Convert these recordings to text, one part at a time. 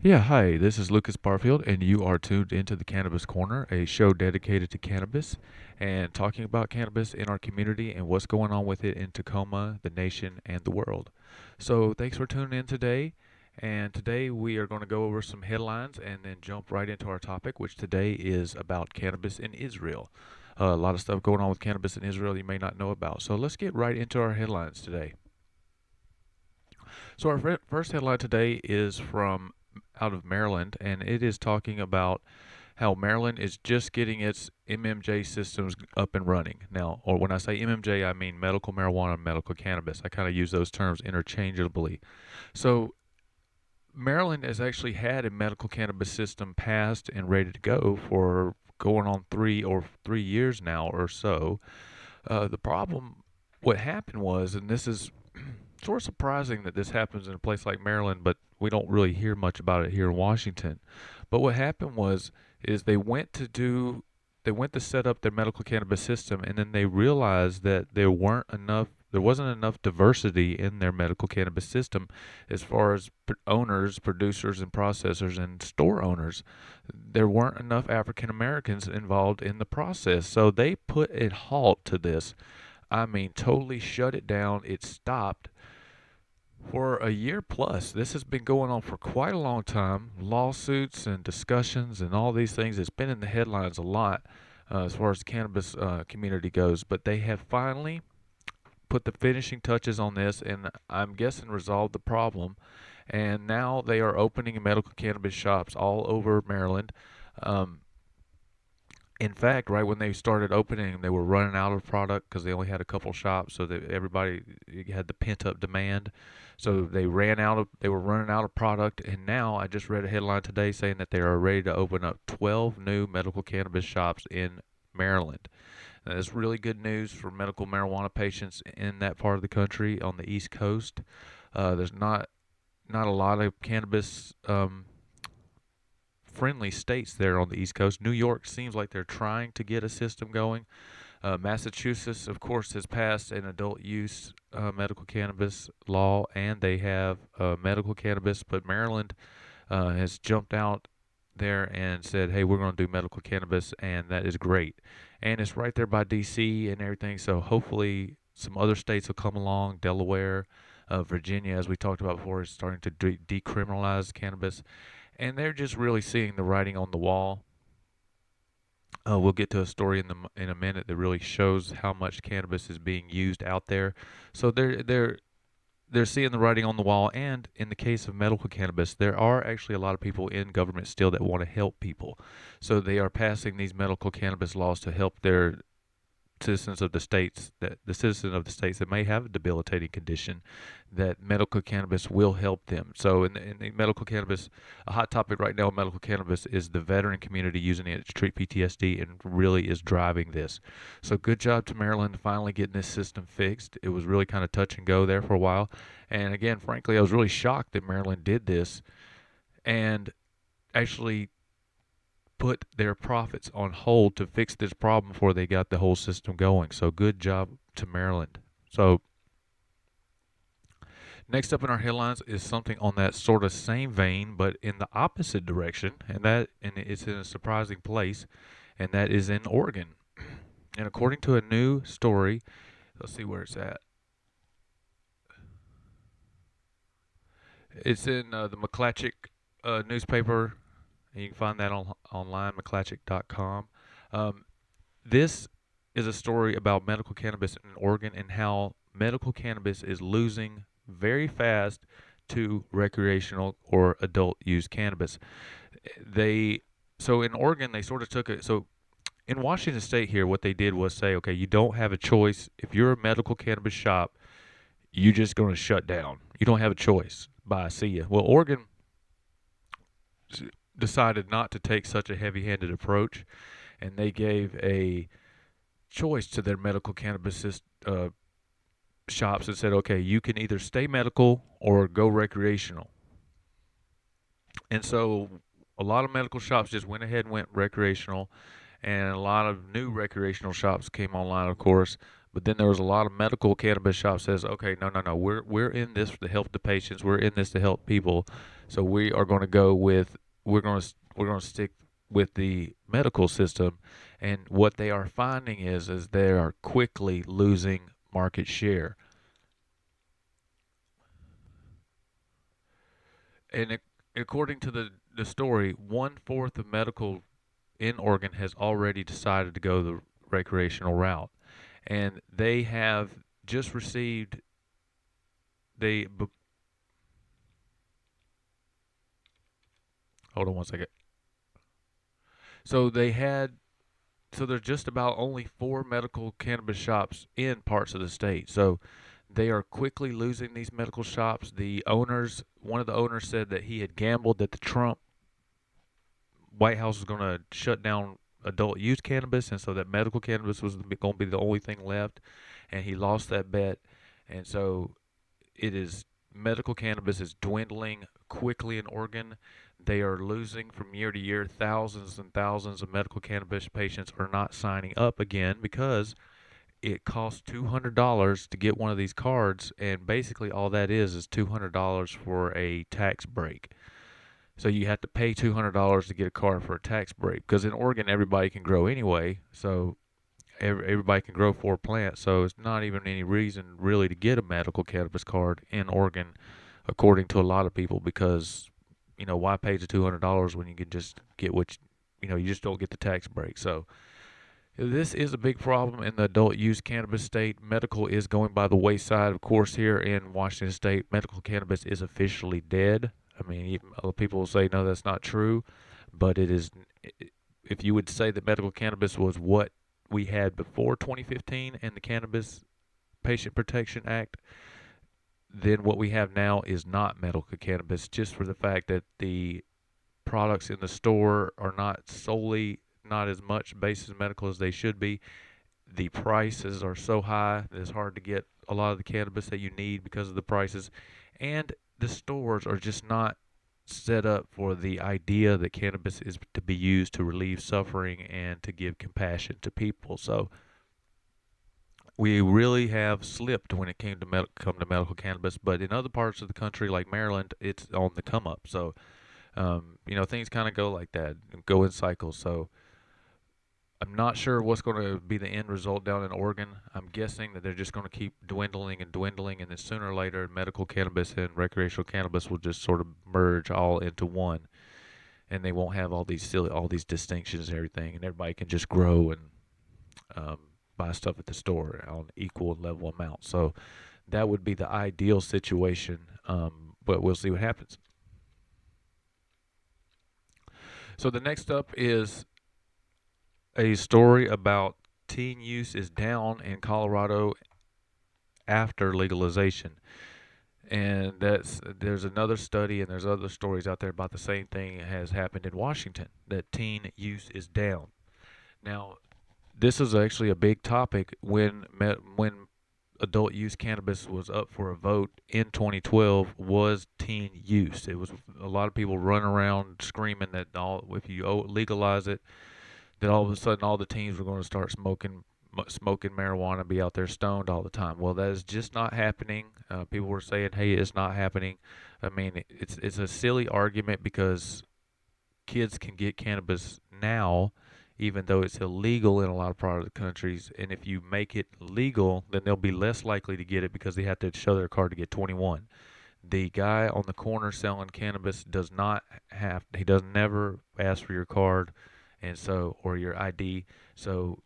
Yeah, hi, this is Lucas Barfield, and you are tuned into the Cannabis Corner, a show dedicated to cannabis and talking about cannabis in our community and what's going on with it in Tacoma, the nation, and the world. So, thanks for tuning in today. And today we are going to go over some headlines and then jump right into our topic, which today is about cannabis in Israel. A lot of stuff going on with cannabis in Israel you may not know about. So, let's get right into our headlines today. So, our first headline today is from out of Maryland, and it is talking about how Maryland is just getting its MMJ systems up and running. Now, or when I say MMJ, I mean medical marijuana and medical cannabis. I kind of use those terms interchangeably. So, Maryland has actually had a medical cannabis system passed and ready to go for going on 3 years now or so. The problem, what happened was, and this is sort of surprising that this happens in a place like Maryland, but we don't really hear much about it here in Washington. But what happened was, is they went to set up their medical cannabis system, and then they realized that there wasn't enough diversity in their medical cannabis system as far as owners, producers, and processors and store owners. There weren't enough African Americans involved in the process, so they put a halt to this. I mean, totally shut it down. It stopped for a year plus. This has been going on for quite a long time. Lawsuits and discussions and all these things. It's been in the headlines a lot as far as the cannabis community goes. But they have finally put the finishing touches on this, and I'm guessing resolved the problem. And now they are opening medical cannabis shops all over Maryland. Um, in fact, right when they started opening, they were running out of product because they only had a couple shops, so that everybody had the pent up demand. So they were running out of product, and now I just read a headline today saying that they are ready to open up 12 new medical cannabis shops in Maryland. Now, that's really good news for medical marijuana patients in that part of the country on the East Coast. There's not a lot of cannabis friendly states there on the East Coast. New York seems like they're trying to get a system going. Massachusetts, of course, has passed an adult use medical cannabis law, and they have medical cannabis, but Maryland has jumped out there and said, hey, we're going to do medical cannabis, and that is great. And it's right there by D.C. and everything, so hopefully some other states will come along. Delaware, Virginia, as we talked about before, is starting to decriminalize cannabis, and they're just really seeing the writing on the wall. We'll get to a story in a minute that really shows how much cannabis is being used out there. So they're seeing the writing on the wall, and in the case of medical cannabis, there are actually a lot of people in government still that want to help people. So they are passing these medical cannabis laws to help their citizens of the states that may have a debilitating condition, that medical cannabis will help them. So in the medical cannabis, a hot topic right now in medical cannabis is the veteran community using it to treat PTSD, and really is driving this. So good job to Maryland finally getting this system fixed. It was really kind of touch and go there for a while. And again, frankly, I was really shocked that Maryland did this and actually put their profits on hold to fix this problem before they got the whole system going. So good job to Maryland. So next up in our headlines is something on that sort of same vein, but in the opposite direction, and it's in a surprising place, and that is in Oregon. And according to a new story, let's see where it's at. It's in the McClatchy newspaper. And you can find that online, McClatchy.com. This is a story about medical cannabis in Oregon and how medical cannabis is losing very fast to recreational or adult use cannabis. So in Oregon they sort of took it. So in Washington State here, what they did was say, okay, you don't have a choice. If you're a medical cannabis shop, you're just going to shut down. You don't have a choice. Bye, see ya. Well, Oregon decided not to take such a heavy-handed approach, and they gave a choice to their medical cannabis shops and said, okay, you can either stay medical or go recreational. And so a lot of medical shops just went ahead and went recreational, and a lot of new recreational shops came online, of course. But then there was a lot of medical cannabis shops says, okay, no, we're in this to help the patients, we're in this to help people, so we are going to go with we're going to stick with the medical system, and what they are finding is they are quickly losing market share. And according to the story, 1/4 of medical in Oregon has already decided to go the recreational route, and they have just received they. Hold on one second. So they had so there's just about only 4 medical cannabis shops in parts of the state. So they are quickly losing these medical shops. One of the owners said that he had gambled that the Trump White House was going to shut down adult use cannabis, and so that medical cannabis was going to be the only thing left, and he lost that bet. And so it is medical cannabis is dwindling quickly in Oregon. They are losing from year to year. Thousands and thousands of medical cannabis patients are not signing up again because it costs $200 to get one of these cards, and basically all that is $200 for a tax break. So you have to pay $200 to get a card for a tax break, because in Oregon everybody can grow anyway. So everybody can grow 4 plants. So it's not even any reason really to get a medical cannabis card in Oregon, according to a lot of people, because why pay the $200 when you can just get you just don't get the tax break. So this is a big problem in the adult use cannabis state. Medical is going by the wayside. Of course, here in Washington State, medical cannabis is officially dead. I mean, even other people will say, no, that's not true. But it is. If you would say that medical cannabis was what we had before 2015 and the Cannabis Patient Protection Act, then what we have now is not medical cannabis, just for the fact that the products in the store are not as much based as medical as they should be. The prices are so high that it's hard to get a lot of the cannabis that you need because of the prices. And the stores are just not set up for the idea that cannabis is to be used to relieve suffering and to give compassion to people. So we really have slipped when it came to come to medical cannabis. But in other parts of the country, like Maryland, it's on the come up. So things kind of go like that, go in cycles. So I'm not sure what's going to be the end result down in Oregon. I'm guessing that they're just going to keep dwindling and dwindling, and then sooner or later, medical cannabis and recreational cannabis will just sort of merge all into one, and they won't have all these distinctions and everything, and everybody can just grow and buy stuff at the store on equal and level amounts. So that would be the ideal situation, but we'll see what happens. So the next up is a story about teen use is down in Colorado after legalization. And there's another study and there's other stories out there about the same thing has happened in Washington, that teen use is down. Now, this is actually a big topic when adult use cannabis was up for a vote in 2012 was teen use. It was a lot of people running around screaming that if you legalize it, that all of a sudden all the teens were going to start smoking marijuana, be out there stoned all the time. Well, that is just not happening. People were saying, hey, it's not happening. I mean, it's a silly argument because kids can get cannabis now, even though it's illegal in a lot of parts of the countries. And if you make it legal, then they'll be less likely to get it because they have to show their card to get 21. The guy on the corner selling cannabis he does never ask for your card, and so, or your ID. So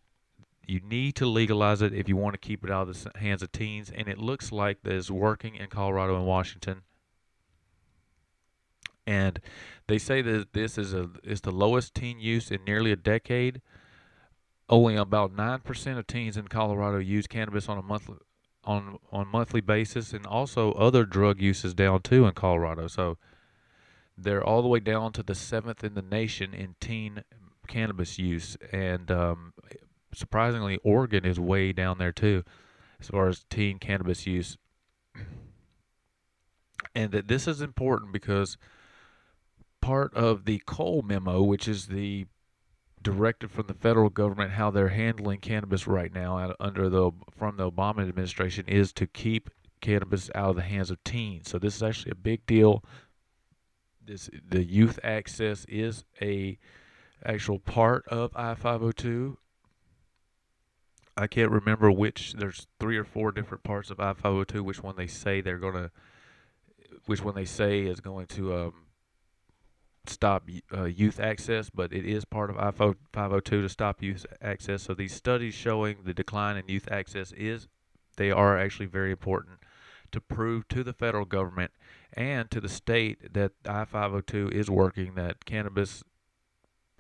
you need to legalize it if you want to keep it out of the hands of teens, and it looks like that is working in Colorado and Washington. And they say that this is the lowest teen use in nearly a decade. Only about 9% of teens in Colorado use cannabis on a monthly basis, and also other drug use is down too in Colorado. So they're all the way down to the 7th in the nation in teen cannabis use, and surprisingly, Oregon is way down there too, as far as teen cannabis use. And that this is important because part of the Cole memo, which is the directive from the federal government how they're handling cannabis right now from the Obama administration is to keep cannabis out of the hands of teens. So this is actually a big deal. The youth access is a actual part of I-502. I can't remember there's 3 or 4 different parts of I-502, which one they say is going to stop youth access, but it is part of I-502 to stop youth access. So these studies showing the decline in youth access they are actually very important to prove to the federal government and to the state that I-502 is working, that cannabis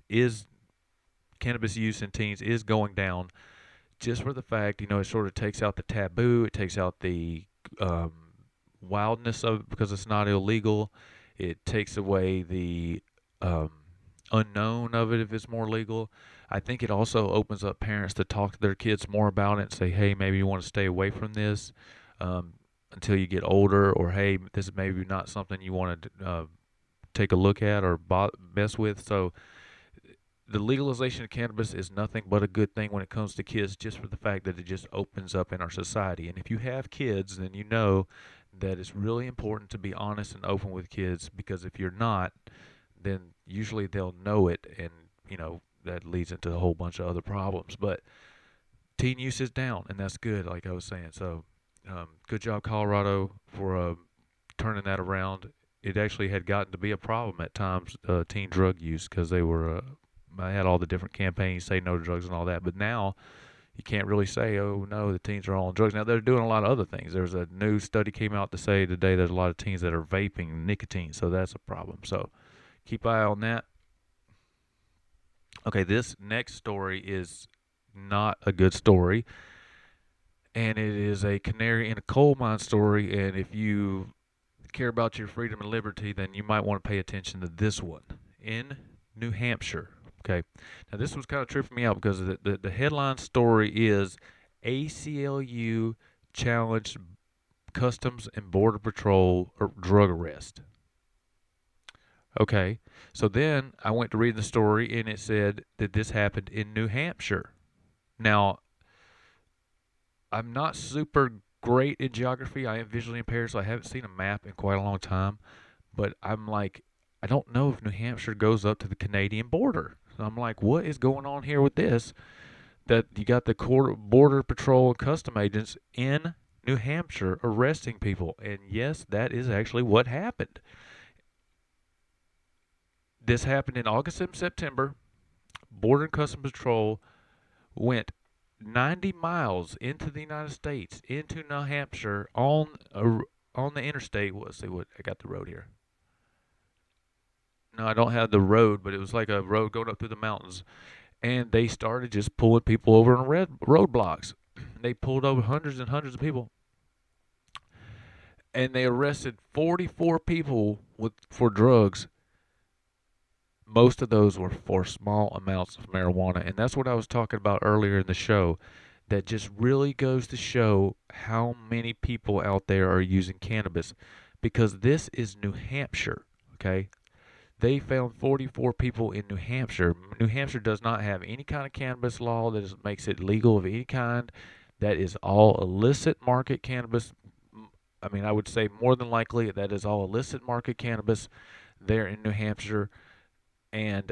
use in teens is going down, just for the fact, it sort of takes out the taboo, it takes out the wildness of it because it's not illegal. It takes away the unknown of it if it's more legal. I think it also opens up parents to talk to their kids more about it and say, hey, maybe you want to stay away from this until you get older, or hey, this is maybe not something you want to take a look at or mess with. So the legalization of cannabis is nothing but a good thing when it comes to kids, just for the fact that it just opens up in our society. And if you have kids, then you know that it's really important to be honest and open with kids, because if you're not, then usually they'll know it, and that leads into a whole bunch of other problems. But teen use is down, and that's good, like I was saying. So good job, Colorado, for turning that around. It actually had gotten to be a problem at times, teen drug use, because they had all the different campaigns, say no to drugs and all that. But now you can't really say, oh, no, the teens are all on drugs. Now, they're doing a lot of other things. There's a new study came out to say today there's a lot of teens that are vaping nicotine, so that's a problem. So keep an eye on that. Okay, this next story is not a good story, and it is a canary in a coal mine story, and if you care about your freedom and liberty, then you might want to pay attention to this one. In New Hampshire. Okay, now this was kind of tripping me out because the headline story is ACLU challenged Customs and Border Patrol drug arrest. Okay, so then I went to read the story, and it said that this happened in New Hampshire. Now, I'm not super great in geography. I am visually impaired, so I haven't seen a map in quite a long time. But I'm like, I don't know if New Hampshire goes up to the Canadian border. So I'm like, what is going on here with this? That you got the Border Patrol and Custom agents in New Hampshire arresting people. And yes, that is actually what happened. This happened in August and September. Border and Customs Patrol went 90 miles into the United States, into New Hampshire, on the interstate. Let's see what I got the road here. No, I don't have the road, but it was like a road going up through the mountains. And they started just pulling people over on roadblocks. They pulled over hundreds and hundreds of people. And they arrested 44 people for drugs. Most of those were for small amounts of marijuana. And that's what I was talking about earlier in the show. That just really goes to show how many people out there are using cannabis. Because this is New Hampshire, okay? They found 44 people in New Hampshire. New Hampshire does not have any kind of cannabis law that makes it legal of any kind. That is all illicit market cannabis. I mean, I would say more than likely that is all illicit market cannabis there in New Hampshire. And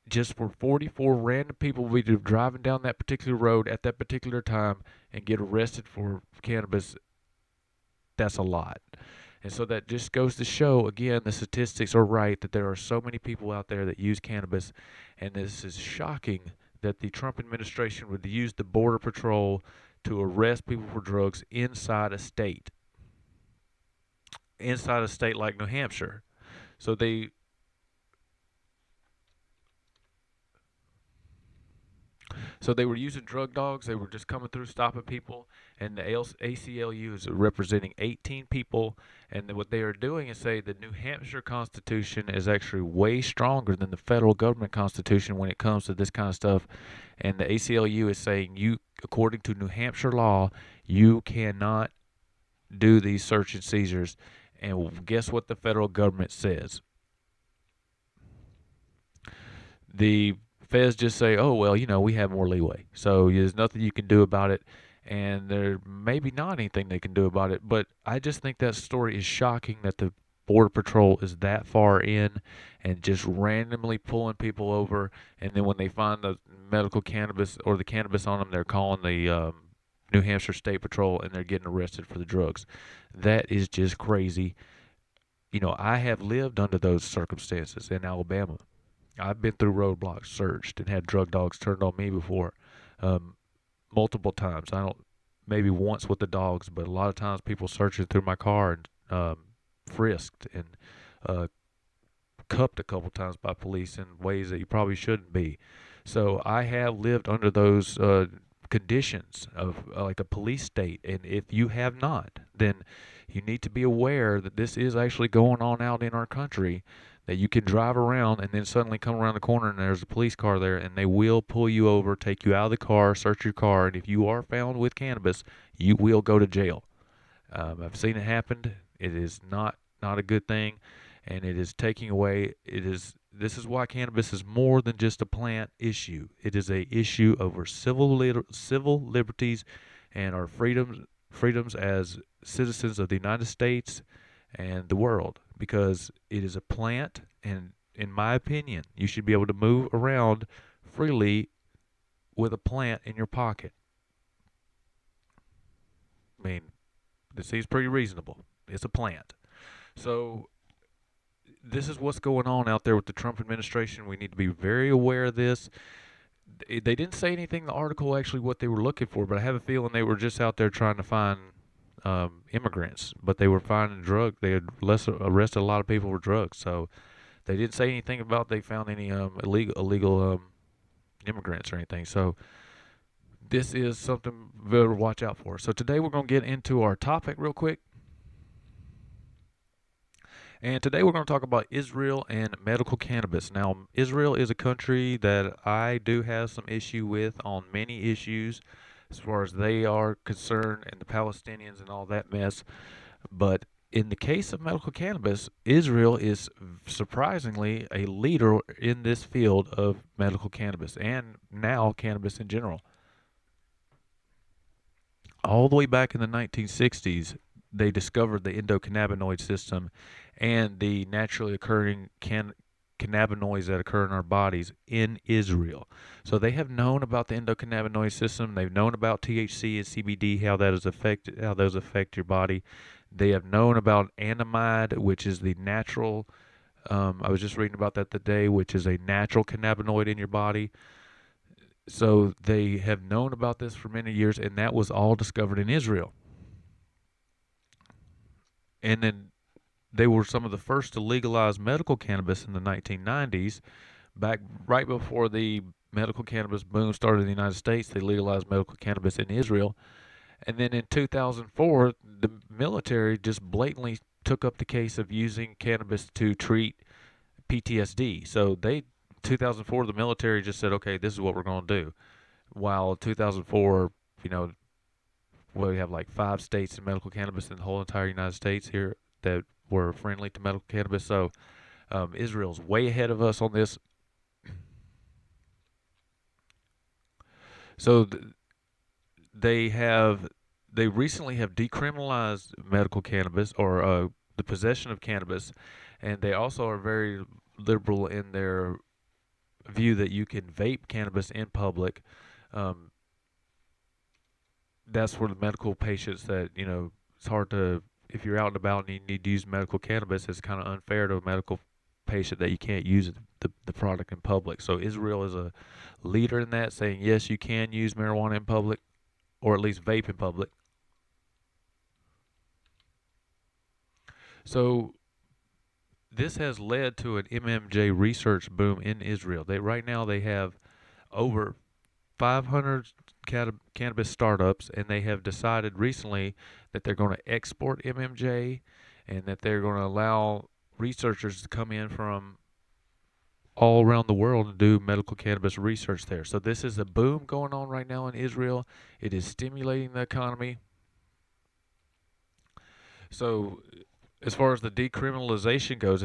just for 44 random people we do driving down that particular road at that particular time and get arrested for cannabis, that's a lot. And so that just goes to show, again, the statistics are right, that there are so many people out there that use cannabis. And this is shocking that the Trump administration would use the Border Patrol to arrest people for drugs inside a state like New Hampshire. So they were using drug dogs. They were just coming through, stopping people. And the ACLU is representing 18 people. And what they are doing is say the New Hampshire Constitution is actually way stronger than the federal government Constitution when it comes to this kind of stuff. And the ACLU is saying, according to New Hampshire law, you cannot do these search and seizures. And guess what the federal government says? The feds just say, oh, well, we have more leeway. So there's nothing you can do about it. And there maybe not anything they can do about it. But I just think that story is shocking that the Border Patrol is that far in and just randomly pulling people over. And then when they find the medical cannabis or the cannabis on them, they're calling the New Hampshire State Patrol and they're getting arrested for the drugs. That is just crazy. I have lived under those circumstances in Alabama. I've been through roadblocks, searched, and had drug dogs turned on me before, multiple times. I don't, maybe once with the dogs, but a lot of times people searching through my car and frisked and cuffed a couple times by police in ways that you probably shouldn't be. So I have lived under those conditions of like a police state, and if you have not, then you need to be aware that this is actually going on out in our country, that you can drive around and then suddenly come around the corner and there's a police car there and they will pull you over, take you out of the car, search your car, and if you are found with cannabis, you will go to jail. I've seen it happen. It is not a good thing, and it is taking away. This is why cannabis is more than just a plant issue. It is a issue over civil liberties and our freedoms as citizens of the United States and the world, because it is a plant, and in my opinion, you should be able to move around freely with a plant in your pocket. I mean, this seems pretty reasonable. It's a plant. So this is what's going on out there with the Trump administration. We need to be very aware of this. They didn't say anything in the article actually what they were looking for, but I have a feeling they were just out there trying to find immigrants, but they were finding drugs. They had arrested a lot of people for drugs, so they didn't say anything about they found any illegal immigrants or anything. So this is something to watch out for. So today we're going to get into our topic real quick. And today we're going to talk about Israel and medical cannabis. Now, Israel is a country that I do have some issue with on many issues as far as they are concerned, and the Palestinians and all that mess. But in the case of medical cannabis, Israel is surprisingly a leader in this field of medical cannabis and now cannabis in general. All the way back in the 1960s, they discovered the endocannabinoid system and the naturally occurring cannabinoids that occur in our bodies in Israel. So they have known about the endocannabinoid system. They've known about THC and CBD, how those affect your body. They have known about anandamide, which is the natural. I was just reading about that today, which is a natural cannabinoid in your body. So they have known about this for many years, and that was all discovered in Israel. And then they were some of the first to legalize medical cannabis in the 1990s. Back right before the medical cannabis boom started in the United States, they legalized medical cannabis in Israel. And then in 2004, the military just blatantly took up the case of using cannabis to treat PTSD. So 2004, the military just said, okay, this is what we're going to do. While 2004, we have like 5 states in medical cannabis in the whole entire United States here that were friendly to medical cannabis. So Israel's way ahead of us on this. So they recently have decriminalized medical cannabis, or the possession of cannabis, and they also are very liberal in their view that you can vape cannabis in public. That's for the medical patients that, it's hard to, if you're out and about and you need to use medical cannabis, it's kind of unfair to a medical patient that you can't use the product in public. So Israel is a leader in that, saying, yes, you can use marijuana in public, or at least vape in public. So this has led to an MMJ research boom in Israel. Right now they have over 500 cannabis startups, and they have decided recently that they're going to export MMJ, and that they're going to allow researchers to come in from all around the world and do medical cannabis research there. So this is a boom going on right now in Israel. It is stimulating the economy. So as far as the decriminalization goes,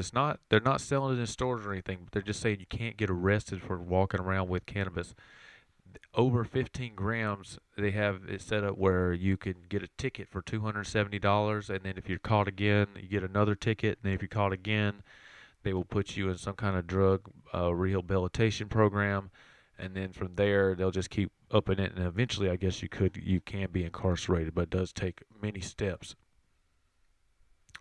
they're not selling it in stores or anything. But they're just saying you can't get arrested for walking around with cannabis. Over 15 grams, they have it set up where you can get a ticket for $270, and then if you're caught again, you get another ticket. And then if you're caught again, they will put you in some kind of drug rehabilitation program, and then from there they'll just keep upping it, and eventually I guess you can be incarcerated, but it does take many steps.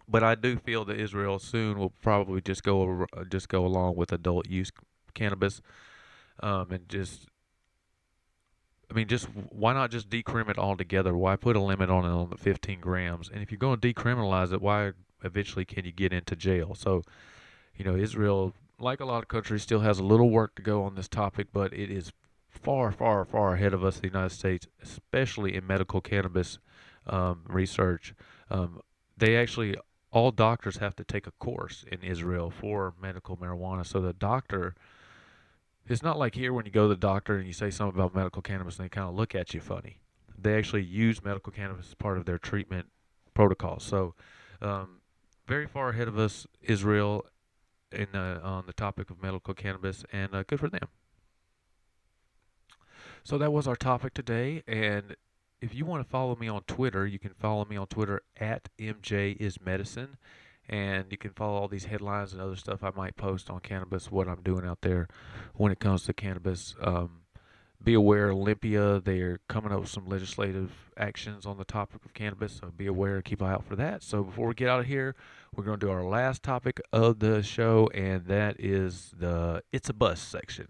But I do feel that Israel soon will probably just go along with adult use cannabis, and just I mean, just why not just decriminalize it altogether? Why put a limit on the 15 grams? And if you're going to decriminalize it, why eventually can you get into jail? So, Israel, like a lot of countries, still has a little work to go on this topic, but it is far, far, far ahead of us, the United States, especially in medical cannabis research. They actually, all doctors have to take a course in Israel for medical marijuana. So the doctor, it's not like here when you go to the doctor and you say something about medical cannabis and they kind of look at you funny. They actually use medical cannabis as part of their treatment protocols. So, very far ahead of us, Israel, on the topic of medical cannabis, and good for them. So that was our topic today, and if you want to follow me on Twitter, you can follow me on Twitter at MJIsMedicine, and you can follow all these headlines and other stuff I might post on cannabis, what I'm doing out there when it comes to cannabis. Be aware, Olympia, they're coming up with some legislative actions on the topic of cannabis, so be aware, keep an eye out for that. So before we get out of here, we're going to do our last topic of the show, and that is the It's a Bust section.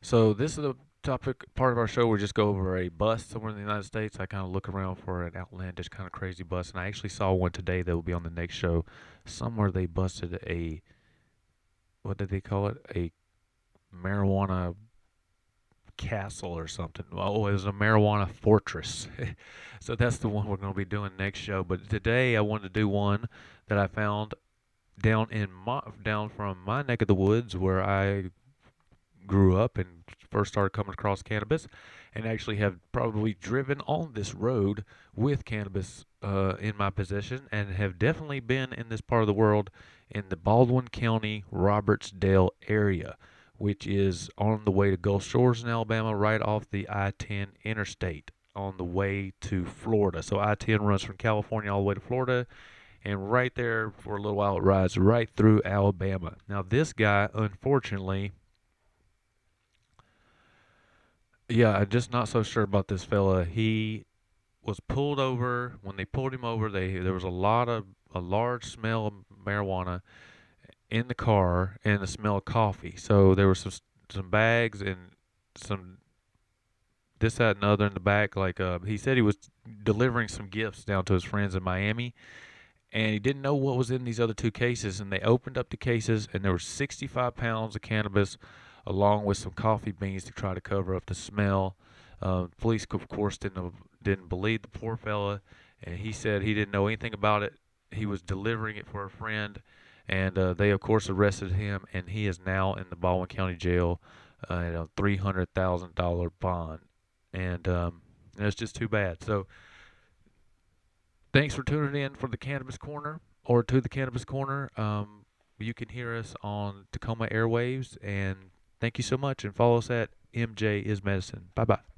So this is the topic part of our show. We just go over a bust somewhere in the United States. I kind of look around for an outlandish, kind of crazy bust, and I actually saw one today that will be on the next show. Somewhere they busted a, what did they call it? A marijuana castle or something. Oh, it was a marijuana fortress. So that's the one we're going to be doing next show. But today I wanted to do one that I found down from my neck of the woods where I grew up and first started coming across cannabis, and actually have probably driven on this road with cannabis in my possession, and have definitely been in this part of the world in the Baldwin County, Robertsdale area, which is on the way to Gulf Shores in Alabama, right off the I-10 interstate on the way to Florida. So I-10 runs from California all the way to Florida, and right there for a little while it rides right through Alabama. Now this guy, unfortunately, yeah, I'm just not so sure about this fella. He was pulled over. When they pulled him over, there was a large smell of marijuana in the car and the smell of coffee. So there were some bags and some this, that, and other in the back. Like he said, he was delivering some gifts down to his friends in Miami, and he didn't know what was in these other two cases. And they opened up the cases, and there were 65 pounds of cannabis, along with some coffee beans to try to cover up the smell. Police, of course, didn't believe the poor fella, and he said he didn't know anything about it. He was delivering it for a friend, and they, of course, arrested him, and he is now in the Baldwin County Jail at a $300,000 bond, and it's just too bad. So thanks for tuning in for the Cannabis Corner, or to the Cannabis Corner. You can hear us on Tacoma airwaves, and thank you so much, and follow us at MJ is Medicine. Bye-bye.